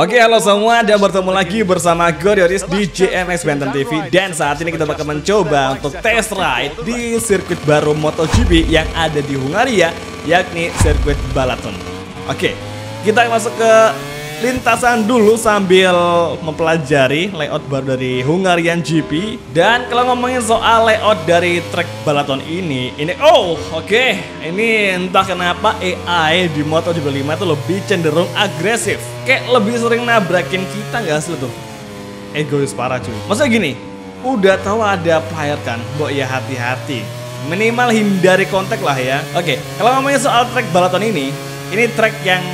Oke, halo semua, dan bertemu lagi bersama gue Yoris di JMX Banten TV. Dan saat ini kita bakal mencoba untuk test ride di sirkuit baru MotoGP yang ada di Hungaria, yakni sirkuit Balaton. Oke, kita masuk ke lintasan dulu sambil mempelajari layout baru dari Hungarian GP. Dan kalau ngomongin soal layout dari track Balaton ini ini entah kenapa AI di MotoGP 5 itu lebih cenderung agresif, kayak lebih sering nabrakin kita nggak sih tuh? Egois parah cuy. Maksudnya gini, udah tahu ada player kan, mbok ya hati-hati, minimal hindari kontak lah ya. Oke, kalau ngomongin soal track Balaton ini track yang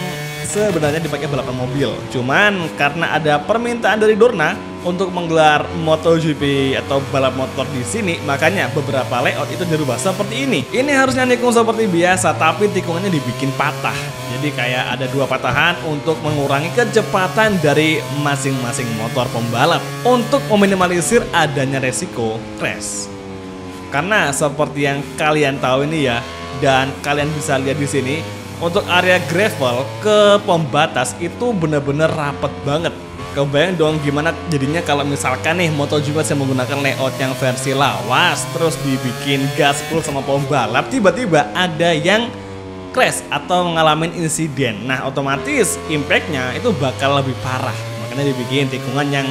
sebenarnya dipakai balapan mobil. Cuman karena ada permintaan dari Dorna untuk menggelar MotoGP atau balap motor di sini, makanya beberapa layout itu dirubah seperti ini. Ini harusnya nikung seperti biasa, tapi tikungannya dibikin patah. Jadi kayak ada dua patahan untuk mengurangi kecepatan dari masing-masing motor pembalap untuk meminimalisir adanya resiko crash. Karena seperti yang kalian tahu ini ya, dan kalian bisa lihat di sini, untuk area gravel ke pembatas itu bener-bener rapet banget. Kebayang dong gimana jadinya kalau misalkan nih MotoGP masih menggunakan layout yang versi lawas, terus dibikin gaspol sama pembalap, tiba-tiba ada yang crash atau mengalami insiden. Nah, otomatis impactnya itu bakal lebih parah. Makanya dibikin tikungan yang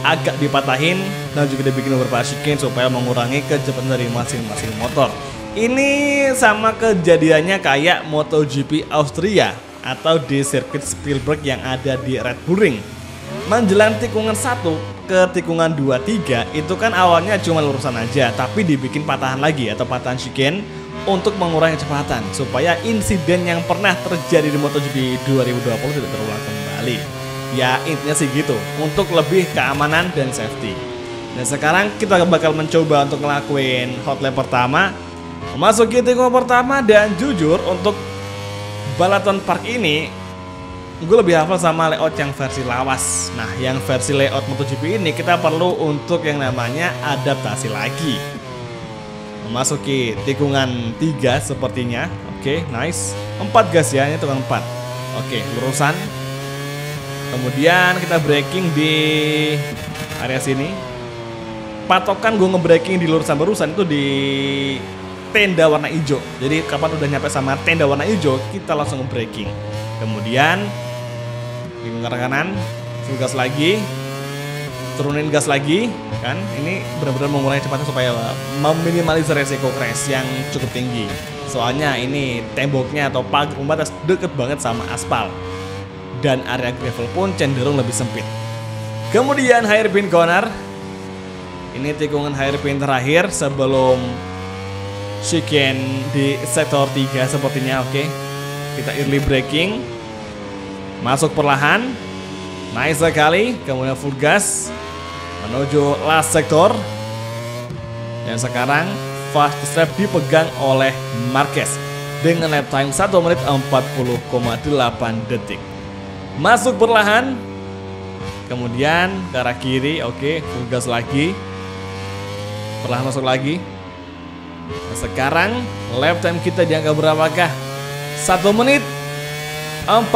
agak dipatahin dan juga dibikin beberapa chicane supaya mengurangi kecepatan dari masing-masing motor. Ini sama kejadiannya kayak MotoGP Austria atau di sirkuit Spielberg yang ada di Red Bull Ring. Menjelang tikungan 1 ke tikungan 2-3 itu kan awalnya cuma lurusan aja, tapi dibikin patahan lagi atau patahan chicane untuk mengurangi kecepatan supaya insiden yang pernah terjadi di MotoGP 2020 tidak terulang kembali. Ya intinya sih gitu, untuk lebih keamanan dan safety. Dan sekarang kita bakal mencoba untuk ngelakuin hot lap pertama, memasuki tikungan pertama, dan jujur untuk Balaton Park ini gue lebih hafal sama layout yang versi lawas. Nah, yang versi layout MotoGP ini kita perlu untuk yang namanya adaptasi lagi. Memasuki tikungan 3 sepertinya. Oke, nice. 4 gas ya, ini tikungan 4. Oke, lurusan. Kemudian kita braking di area sini. Patokan gue nge-braking di lurusan barusan itu di tenda warna hijau. Jadi kapan udah nyampe sama tenda warna hijau, kita langsung nge-braking. Kemudian di kanan, gas lagi, turunin gas lagi, kan? Ini benar-benar mengurangi kecepatan supaya meminimalisir resiko crash yang cukup tinggi. Soalnya ini temboknya atau pagar pembatas deket banget sama aspal, dan area gravel pun cenderung lebih sempit. Kemudian hairpin corner. Ini tikungan hairpin terakhir sebelum chicane di sektor 3 sepertinya. Oke, kita early braking, masuk perlahan, nice sekali, kemudian full gas menuju last sektor. Dan sekarang fast strap dipegang oleh Marquez dengan lap time 1 menit 40,8 detik. Masuk perlahan, kemudian ke arah kiri. Oke, full gas lagi, perlahan masuk lagi. Nah, sekarang lap time kita di angka berapakah? 1 menit 40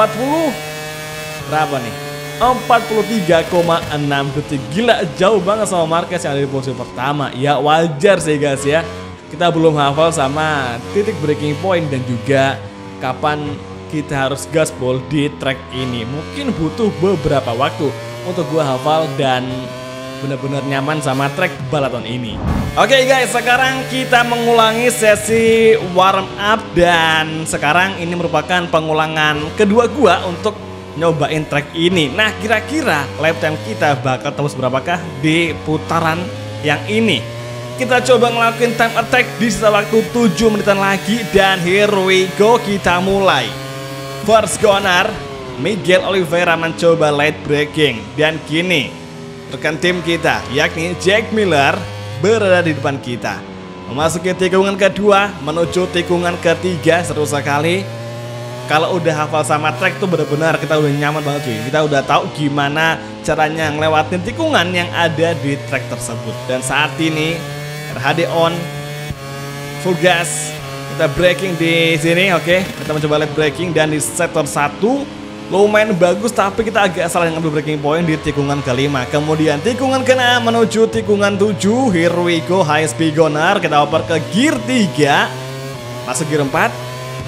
berapa nih? 43,6 detik. Gila, jauh banget sama Marquez yang ada di posisi pertama. Ya wajar sih guys ya, kita belum hafal sama titik breaking point dan juga kapan kita harus gaspol di track ini. Mungkin butuh beberapa waktu untuk gua hafal dan benar-benar nyaman sama track Balaton ini. Oke guys, sekarang kita mengulangi sesi warm up, dan sekarang ini merupakan pengulangan kedua gua untuk nyobain track ini. Nah, kira-kira lap time kita bakal tembus berapakah di putaran yang ini? Kita coba ngelakuin time attack di sisa waktu 7 menitan lagi, dan here we go, kita mulai. First corner, Miguel Oliveira mencoba late braking, dan kini rekan tim kita yakni Jack Miller berada di depan kita. Memasuki tikungan kedua menuju tikungan ketiga, seru sekali. Kalau udah hafal sama track tuh benar-benar kita udah nyaman banget cuy. Kita udah tahu gimana caranya ngelewatin tikungan yang ada di track tersebut. Dan saat ini RHD on, full gas, kita braking di sini. Oke, kita mencoba late braking, dan di sektor 1 lumayan bagus, tapi kita agak salah ngambil breaking point di tikungan kelima. Kemudian tikungan ke-6 menuju tikungan 7. Here we go, high speed gunner. Kita oper ke gear 3, masuk gear 4,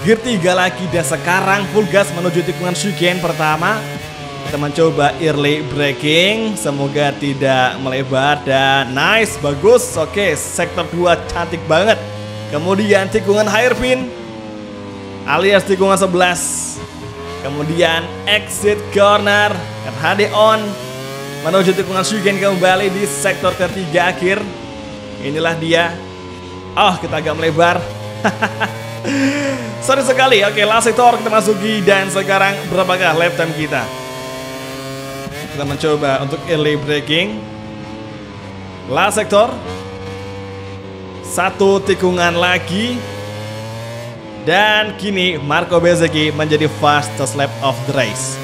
gear 3 lagi, dan sekarang full gas menuju tikungan chicane pertama. Kita mencoba early braking, semoga tidak melebar, dan nice, bagus. Oke, sektor 2 cantik banget. Kemudian tikungan hairpin alias tikungan 11. Kemudian exit corner, HD on menuju tikungan chicane kembali di sektor ketiga akhir. Inilah dia. Oh, kita agak melebar. Sorry sekali. Oke, last sektor kita masuki, dan sekarang berapakah lap time kita? Kita mencoba untuk early braking. Last sektor, satu tikungan lagi. Dan kini Marco Bezzecchi menjadi fastest lap of the race.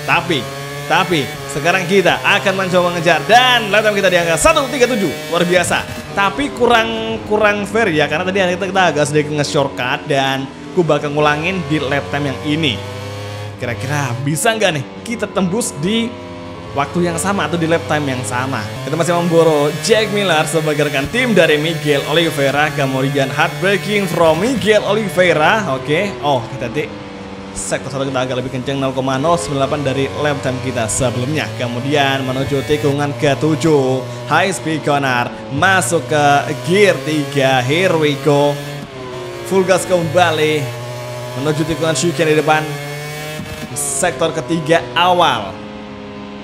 Tapi sekarang kita akan mencoba mengejar, dan lap time kita di angka 1:37. Luar biasa. Tapi kurang fair ya, karena tadi kita agak sedikit nge-shortcut, dan aku bakal ngulangin di lap time yang ini. Kira-kira bisa nggak nih kita tembus di waktu yang sama atau di lap time yang sama? Kita masih memburu Jack Miller sebagai rekan tim dari Miguel Oliveira. Kemudian hard braking from Miguel Oliveira. Oke. Oh, kita di sektor 1 kita agak lebih kenceng, 0,098 dari lap time kita sebelumnya. Kemudian menuju tikungan ke-7, high speed corner, masuk ke gear 3. Here we go, full gas kembali menuju tikungan chicane di depan. Sektor ketiga awal,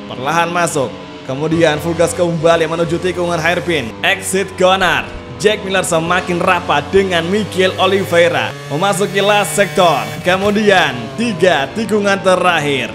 perlahan masuk, kemudian full gas kembali menuju tikungan hairpin. Exit corner, Jack Miller semakin rapat dengan Miguel Oliveira memasuki last sektor. Kemudian 3 tikungan terakhir,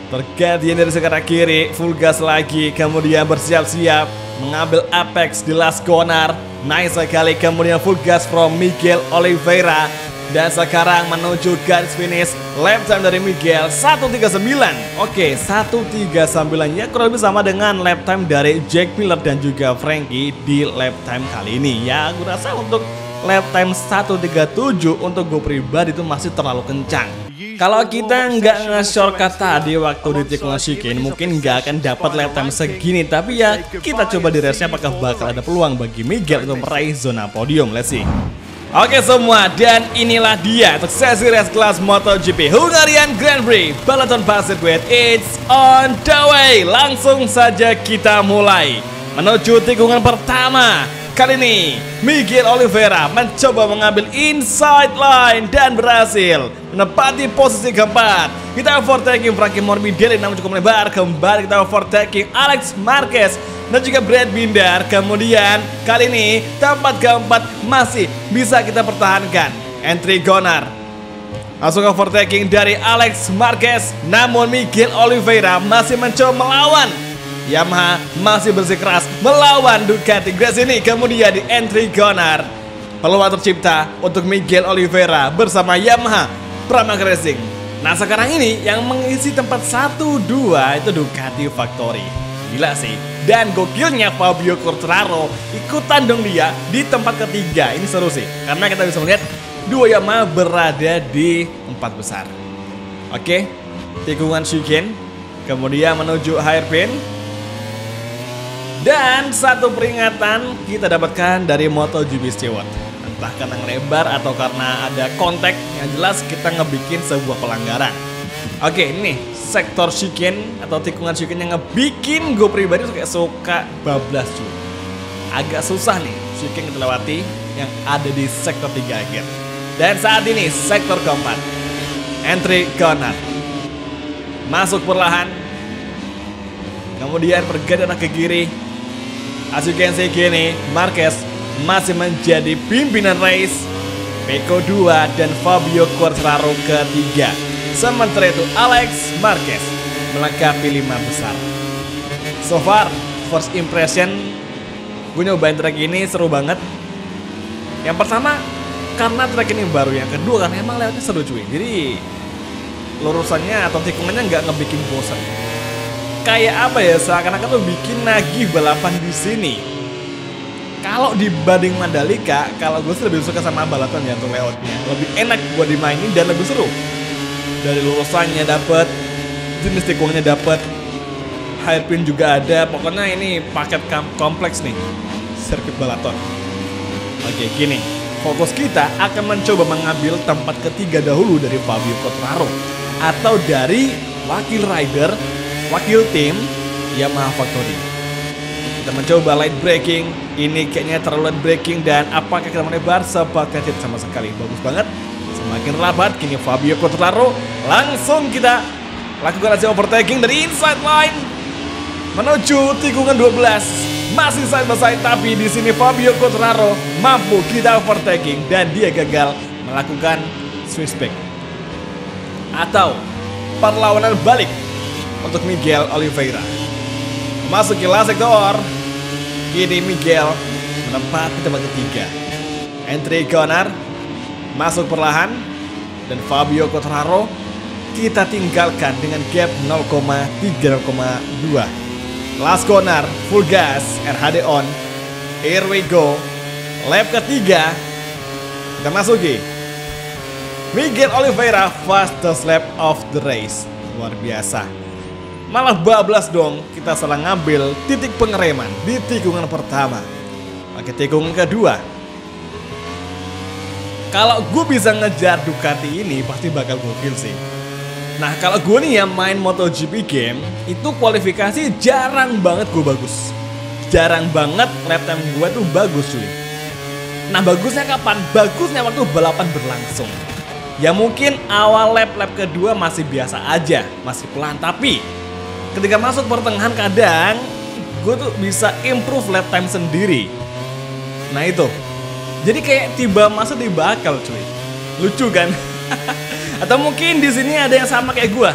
pergantian dari sekarang kiri, full gas lagi, kemudian bersiap-siap mengambil apex di last corner. Nice sekali. Kemudian full gas from Miguel Oliveira. Dan sekarang menuju garis finish. Lap time dari Miguel 1:39. Oke, 1:39 ya, kurang lebih sama dengan lap time dari Jack Miller dan juga Frankie di lap time kali ini. Ya, aku rasa untuk lap time 1:37 untuk gue pribadi itu masih terlalu kencang. Kalau kita nggak nge-shortcut tadi waktu di tikungan chicane, mungkin nggak akan dapat lap time segini. Tapi ya, kita coba di race-nya apakah bakal ada peluang bagi Miguel untuk meraih zona podium. Let's see. Oke semua, dan inilah dia untuk sesi race kelas MotoGP Hungarian Grand Prix Balaton Park Circuit. It's on the way. Langsung saja kita mulai menuju tikungan pertama. Kali ini Miguel Oliveira mencoba mengambil inside line dan berhasil menempati posisi keempat. Kita overtaking Frankie Morbidelli namun cukup melebar. Kembali kita overtaking Alex Marquez dan juga Brad Binder. Kemudian kali ini tempat keempat masih bisa kita pertahankan. Entry corner, masuk overtaking dari Alex Marquez, namun Miguel Oliveira masih mencoba melawan. Yamaha masih bersikeras melawan Ducati Grass ini. Kemudian di entry corner, peluang tercipta untuk Miguel Oliveira bersama Yamaha Pramac Racing. Nah sekarang ini yang mengisi tempat 1-2 itu Ducati Factory. Gila sih. Dan gokilnya Fabio Quartararo ikutan dong dia di tempat ketiga. Ini seru sih, karena kita bisa melihat dua Yamaha berada di 4 besar. Oke, tikungan chicane, kemudian menuju hairpin. Dan satu peringatan kita dapatkan dari MotoGP Stewart. Entah karena lebar atau karena ada kontak, yang jelas kita ngebikin sebuah pelanggaran. Oke, ini sektor chicane atau tikungan chicane yang ngebikin gue pribadi kayak suka bablas cuy. Agak susah nih chicane kita lewati yang ada di sektor 3 akhir. Dan saat ini sektor keempat, entry corner, masuk perlahan, kemudian pergantian ke kiri. As you can see kini Marquez masih menjadi pimpinan race, Pecco 2 dan Fabio Quartararo ketiga. Sementara itu Alex Marquez melengkapi 5 besar. So far first impression gue nyobain track ini seru banget. Yang pertama karena track ini baru, yang kedua karena emang lewatnya seru cuy. Jadi lurusannya atau tikungannya nggak ngebikin bosan. Kayak apa ya, seakan-akan tuh bikin nagih balapan di sini. Kalau dibanding Mandalika, kalau gue sih lebih suka sama balapan ya untuk layoutnya. Lebih enak buat dimainin dan lebih seru. Dari lulusannya dapat, jenis tikungannya dapat, hairpin juga ada. Pokoknya ini paket kompleks nih, sirkuit balaton. Oke, gini, fokus kita akan mencoba mengambil tempat ketiga dahulu dari Fabio Quartararo atau dari wakil rider, wakil tim Yamaha Factory. Kita mencoba light braking. Ini kayaknya terlalu light braking, dan apakah kita melebar? Sepakat tidak sama sekali. Bagus banget. Semakin rapat kini Fabio Quartararo. Langsung kita lakukan aja overtaking dari inside line menuju tikungan 12. Masih side by side, tapi di sini Fabio Quartararo mampu kita overtaking dan dia gagal melakukan switchback atau perlawanan balik untuk Miguel Oliveira. Masuk ke last sektor. Kini Miguel menempati tempat ketiga. Entry corner masuk perlahan, dan Fabio Quartararo kita tinggalkan dengan gap 0,3-0,2. Last corner, full gas, RHD on. Here we go. Lap ketiga kita masuki. Miguel Oliveira fastest lap of the race. Luar biasa. Malah bablas dong, kita salah ngambil titik pengereman di tikungan pertama. Pakai tikungan kedua. Kalau gue bisa ngejar Ducati ini pasti bakal gokil sih. Nah, kalau gue nih ya main MotoGP game, itu kualifikasi jarang banget gue bagus. Jarang banget lap time gue tuh bagus cuy. Nah, bagusnya kapan? Bagusnya waktu balapan berlangsung. Ya mungkin awal lap kedua masih biasa aja, masih pelan, tapi ketika masuk pertengahan kadang gue tuh bisa improve lap time sendiri. Nah itu, jadi kayak tiba masa dibakal cuy. Lucu kan? Atau mungkin di sini ada yang sama kayak gue.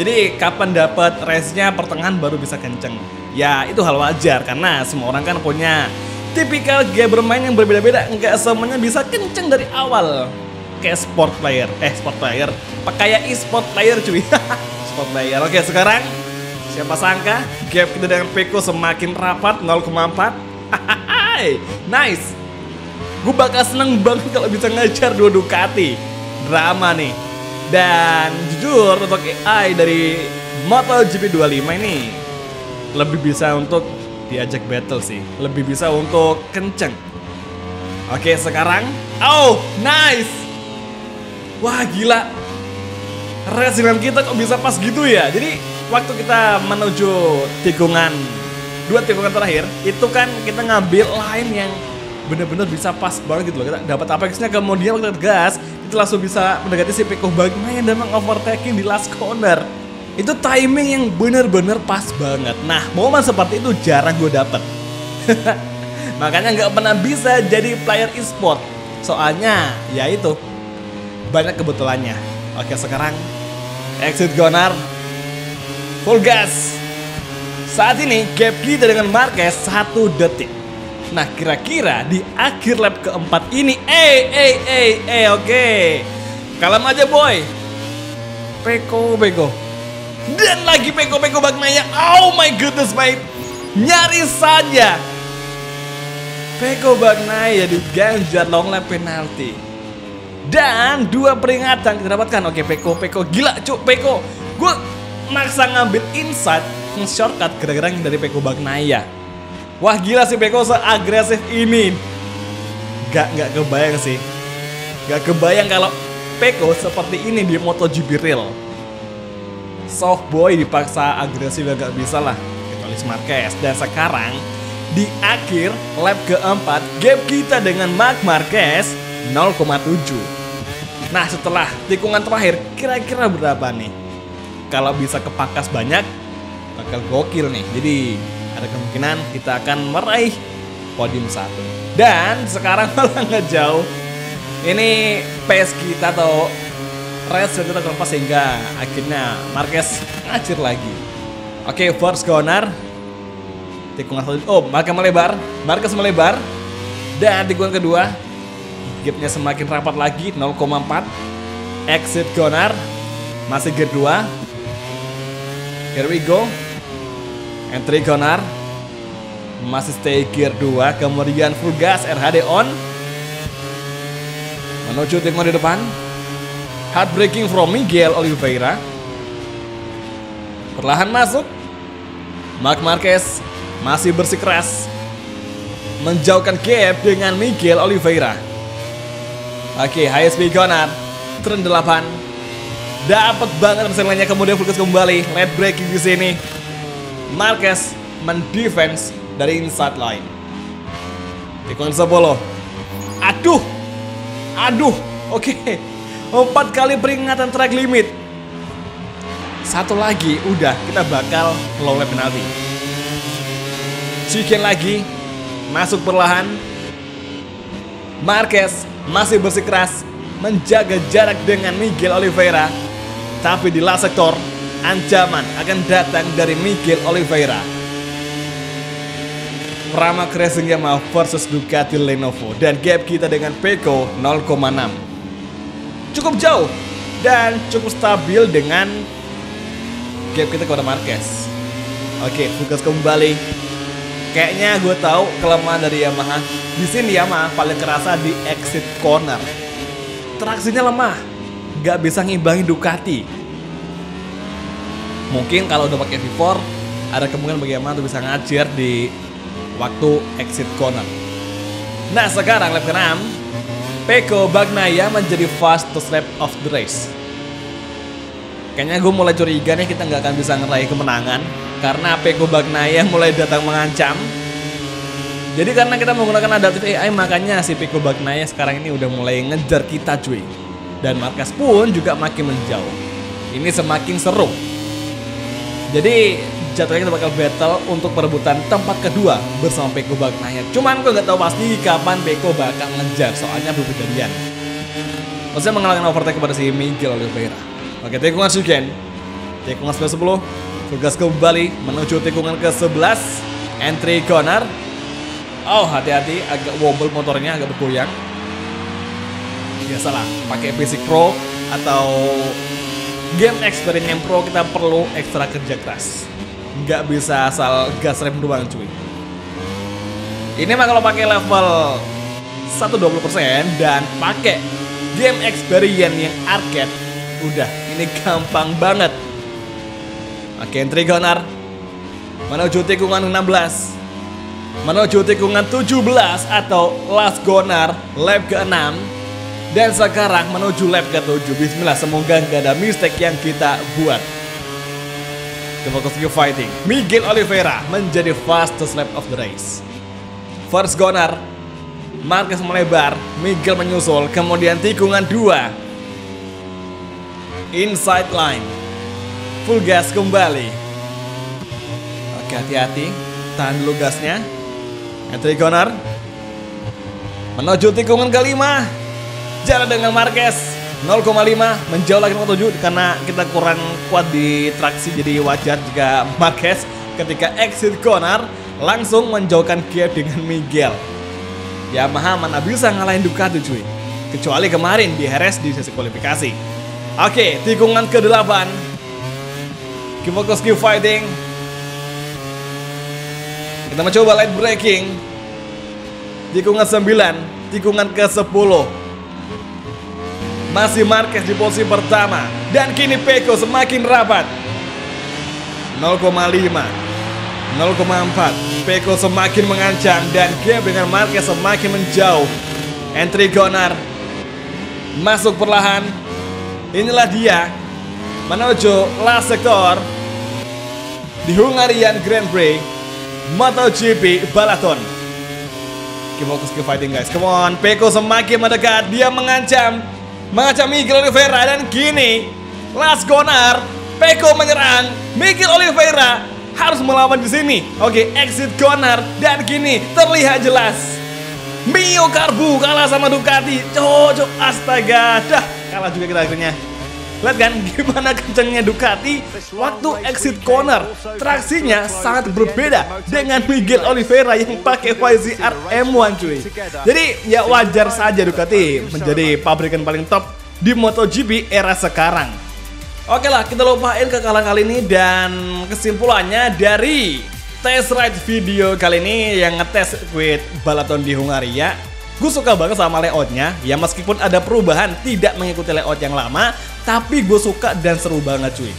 Jadi kapan dapat race-nya pertengahan baru bisa kenceng. Ya itu hal wajar karena semua orang kan punya tipikal gaya bermain yang berbeda-beda. Nggak semuanya bisa kenceng dari awal. Kayak sport player, kayak e-sport player cuy. Sport player. Oke, sekarang siapa sangka gap kita dengan Pecco semakin rapat 0,4. Nice. Gue bakal seneng banget kalau bisa ngejar dua Ducati. Drama nih. Dan jujur untuk AI dari MotoGP 25 ini lebih bisa untuk diajak battle sih. Lebih bisa untuk kenceng. Oke, sekarang nice. Wah gila, racing kita kok bisa pas gitu ya. Jadi waktu kita menuju dua tikungan terakhir, itu kan kita ngambil line yang bener-bener bisa pas banget gitu loh. Kita dapat apexnya, kemudian waktu kita gas, itu langsung bisa mendekati si Pecco Bagnaia dan overtaking di last corner. Itu timing yang bener-bener pas banget. Nah, momen seperti itu jarang gue dapet. Makanya nggak pernah bisa jadi player e-sport. Soalnya, ya itu banyak kebetulannya. Oke, sekarang exit corner, full gas. Saat ini gap kita dengan Marquez 1 detik. Nah, kira-kira di akhir lap keempat ini oke. Kalem aja boy. Pecco. Dan lagi Pecco Bagnaia. Oh my goodness mate. Nyaris saja Pecco Bagnaia diganjar long lap penalti. Dan 2 peringatan kita dapatkan. Oke, Pecco gila cuk, Pecco. Gue maksa ngambil inside shortcut gara-gara dari Pecco Bagnaia. Wah gila sih Pecco seagresif ini. Gak kebayang sih. Gak kebayang kalau Pecco seperti ini di MotoGP real. Soft boy dipaksa agresif gak bisa lah. Kecuali Marquez. Dan sekarang di akhir lap keempat, gap kita dengan Marc Marquez 0,7. Nah, setelah tikungan terakhir kira-kira berapa nih? Kalau bisa kepangkas banyak bakal gokil nih. Jadi ada kemungkinan kita akan meraih podium 1. Dan sekarang malah ngejauh. Ini pace kita atau race kita terlepas sehingga akhirnya Marquez ngacir lagi. Oke, first corner. Tikungan selanjutnya, Marquez melebar. Dan tikungan kedua, gapnya semakin rapat lagi 0,4. Exit corner, masih gear 2. Here we go. Entry corner, masih stay gear 2. Kemudian full gas, RHD on. Menuju tikungan di depan. Heartbreaking from Miguel Oliveira. Perlahan masuk. Marc Marquez masih bersikeras menjauhkan gap dengan Miguel Oliveira. Oke, high speed corner. Turn 8. Dapat banget persenannya, kemudian fokus kembali. Late breaking di sini. Marquez mendefense dari inside line. Tikungan 10. Aduh. Oke. 4 kali peringatan track limit. Satu lagi, udah kita bakal low lap penalti. Chicken lagi. Masuk perlahan. Marquez masih bersikeras menjaga jarak dengan Miguel Oliveira. Tapi di last sektor, ancaman akan datang dari Miguel Oliveira. Pramac Racing Yamaha versus Ducati Lenovo. Dan gap kita dengan Pecco 0,6. Cukup jauh dan cukup stabil dengan gap kita kepada Marquez. Oke, fokus kembali. Kayaknya gue tahu kelemahan dari Yamaha. Di sini Yamaha paling kerasa di exit corner. Traksinya lemah, nggak bisa ngimbangi Ducati. Mungkin kalau udah pakai V4, ada kemungkinan bagi Yamaha untuk bisa ngajar di waktu exit corner. Nah, sekarang lap ke-6, Pecco Bagnaia menjadi fastest lap of the race. Kayaknya gue mulai curiga nih kita nggak akan bisa ngeraih kemenangan karena Pecco Bagnaia mulai datang mengancam. Jadi karena kita menggunakan adaptive AI, makanya si Pecco Bagnaia sekarang ini udah mulai ngejar kita cuy. Dan Marquez pun juga makin menjauh. Ini semakin seru. Jadi jatuhnya kita bakal battle untuk perebutan tempat kedua bersama Pecco Bagnaia. Cuman gue nggak tahu pasti kapan Pecco bakal ngejar, soalnya belum kejadian. Maksudnya mengalahkan overtake kepada si Miguel Oliveira. Oke, tikungan Shuken. Tikungan 10. Tugas kembali menuju tikungan ke-11. Entry corner. Oh, hati-hati, agak wobble motornya, agak bergoyang. Biasalah, pakai basic pro atau game experience yang pro, kita perlu ekstra kerja keras. Nggak bisa asal gas rem doang cuy. Ini mah kalau pakai level 120% dan pakai game experience yang arcade, udah, ini gampang banget. Oke, entry corner menuju tikungan 16, menuju tikungan 17 atau last corner lap ke-6. Dan sekarang menuju lap ke-7. Bismillah, semoga nggak ada mistake yang kita buat. Fokus ke fighting. Miguel Oliveira menjadi fastest lap of the race. First corner, Marquez melebar, Miguel menyusul, kemudian tikungan 2. Inside line. Full gas kembali. Oke, hati-hati, tahan dulu gasnya. Entry corner menuju tikungan ke-5. Jalan dengan Marquez 0,5, menjauh lagi 0,7 karena kita kurang kuat di traksi, jadi wajar jika Marquez ketika exit corner langsung menjauhkan gap dengan Miguel. Yamaha mana bisa ngalahin Ducati cuy, kecuali kemarin di Jerez di sesi kualifikasi. Oke, tikungan ke-8. Keep focus, keep fighting. Kita mencoba light braking. Tikungan 9, tikungan ke-10. Masih Marquez di posisi pertama. Dan kini Pecco semakin rapat. 0,5, 0,4. Pecco semakin mengancam dan gap dengan Marquez semakin menjauh. Entry corner. Masuk perlahan. Inilah dia menuju last sector di Hungarian Grand Prix MotoGP Balaton. Keep focus, keep fighting guys. Come on, Pecco semakin mendekat. Dia mengancam Miguel Oliveira. Dan kini last corner, Pecco menyerang. Miguel Oliveira harus melawan di sini. Oke, exit corner dan kini terlihat jelas Mio Karbu kalah sama Ducati. Cocok, astaga, dah kalah juga kita akhirnya. Lihat kan gimana kencangnya Ducati waktu exit corner. Traksinya sangat berbeda dengan Miguel Oliveira yang pakai YZR M1 cuy. Jadi ya wajar saja Ducati menjadi pabrikan paling top di MotoGP era sekarang. Oke lah, kita lupain kekalahan kali ini. Dan kesimpulannya dari test ride video kali ini yang ngetes sirkuit Balaton di Hungaria, Gue suka banget sama layoutnya, ya meskipun ada perubahan tidak mengikuti layout yang lama, tapi gue suka dan seru banget cuy.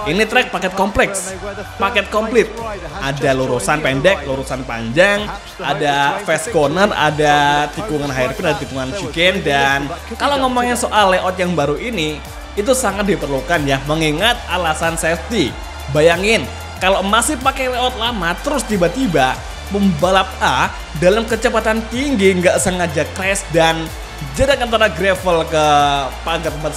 Ini trek paket kompleks, paket komplit. Ada lurusan pendek, lurusan panjang, ada fast corner, ada tikungan hairpin, ada tikungan chicane. Dan kalau ngomongin soal layout yang baru ini, itu sangat diperlukan ya, mengingat alasan safety. Bayangin, kalau masih pakai layout lama, terus tiba-tiba pembalap A dalam kecepatan tinggi nggak sengaja crash dan jarak antara gravel ke pagar tempat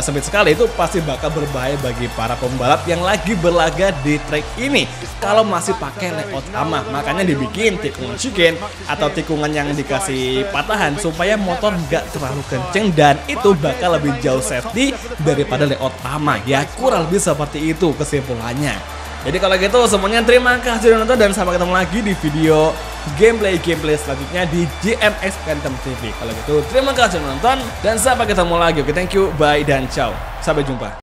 sempit sekali, itu pasti bakal berbahaya bagi para pembalap yang lagi berlaga di trek ini kalau masih pakai layout lama. Makanya dibikin tikungan chicane atau tikungan yang dikasih patahan supaya motor nggak terlalu kenceng, dan itu bakal lebih jauh safety daripada layout lama ya. Kurang lebih seperti itu kesimpulannya. Jadi kalau gitu semuanya terima kasih sudah nonton, dan sampai ketemu lagi di video gameplay selanjutnya di JMX Phantom TV. Kalau gitu terima kasih sudah nonton dan sampai ketemu lagi. Oke, thank you, bye dan ciao. Sampai jumpa.